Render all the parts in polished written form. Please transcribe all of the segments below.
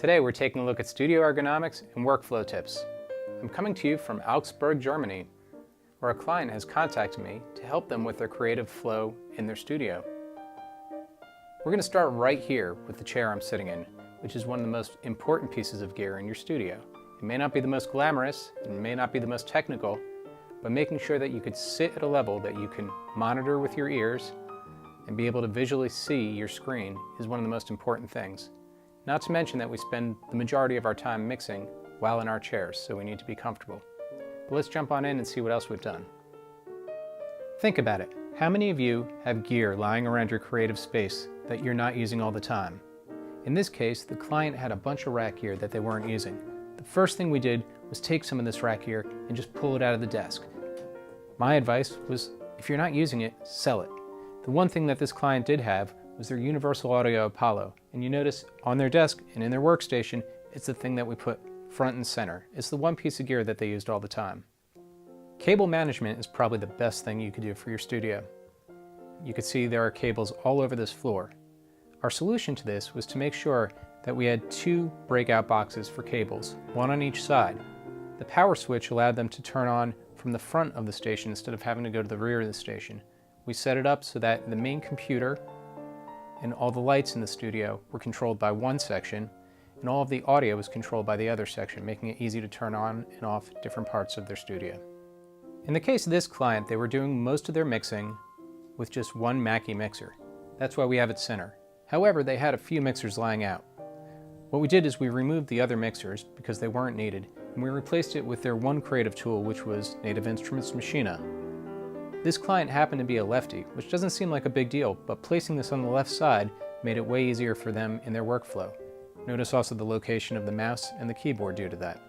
Today we're taking a look at studio ergonomics and workflow tips. I'm coming to you from Augsburg, Germany, where a client has contacted me to help them with their creative flow in their studio. We're going to start right here with the chair I'm sitting in, which is one of the most important pieces of gear in your studio. It may not be the most glamorous, it may not be the most technical, but making sure that you could sit at a level that you can monitor with your ears and be able to visually see your screen is one of the most important things. Not to mention that we spend the majority of our time mixing while in our chairs, so we need to be comfortable. But let's jump on in and see what else we've done. Think about it. How many of you have gear lying around your creative space that you're not using all the time? In this case, the client had a bunch of rack gear that they weren't using. The first thing we did was take some of this rack gear and just pull it out of the desk. My advice was, if you're not using it, sell it. The one thing that this client did have was their Universal Audio Apollo, and you notice on their desk and in their workstation, it's the thing that we put front and center. It's the one piece of gear that they used all the time. Cable management is probably the best thing you could do for your studio. You can see there are cables all over this floor. Our solution to this was to make sure that we had two breakout boxes for cables, one on each side. The power switch allowed them to turn on from the front of the station instead of having to go to the rear of the station. We set it up so that the main computer and all the lights in the studio were controlled by one section, and all of the audio was controlled by the other section, making it easy to turn on and off different parts of their studio. In the case of this client, they were doing most of their mixing with just one Mackie mixer. That's why we have it center. However, they had a few mixers lying out. What we did is we removed the other mixers because they weren't needed, and we replaced it with their one creative tool, which was Native Instruments Machina. This client happened to be a lefty, which doesn't seem like a big deal, but placing this on the left side made it way easier for them in their workflow. Notice also the location of the mouse and the keyboard due to that.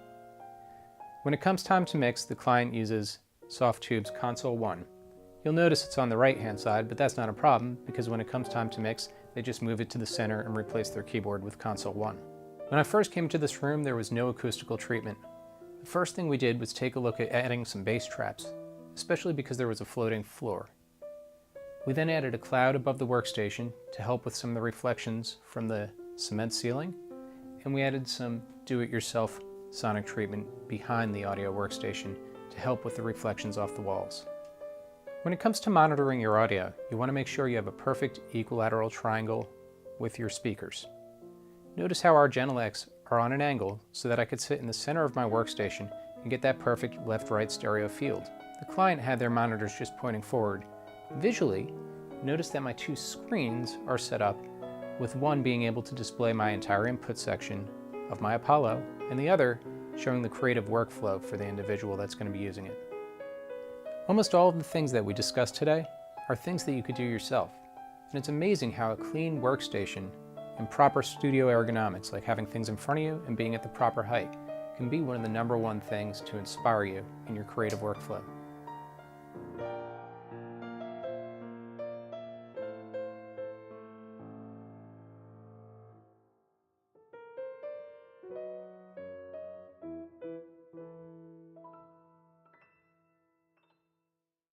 When it comes time to mix, the client uses Softtube's Console 1. You'll notice it's on the right-hand side, but that's not a problem because when it comes time to mix, they just move it to the center and replace their keyboard with Console 1. When I first came into this room, there was no acoustical treatment. The first thing we did was take a look at adding some bass traps, especially because there was a floating floor. We then added a cloud above the workstation to help with some of the reflections from the cement ceiling, and we added some do-it-yourself sonic treatment behind the audio workstation to help with the reflections off the walls. When it comes to monitoring your audio, you want to make sure you have a perfect equilateral triangle with your speakers. Notice how our Genelecs are on an angle so that I could sit in the center of my workstation and get that perfect left-right stereo field. The client had their monitors just pointing forward. Visually, notice that my two screens are set up, with one being able to display my entire input section of my Apollo, and the other showing the creative workflow for the individual that's going to be using it. Almost all of the things that we discussed today are things that you could do yourself, and it's amazing how a clean workstation and proper studio ergonomics, like having things in front of you and being at the proper height, can be one of the #1 things to inspire you in your creative workflow.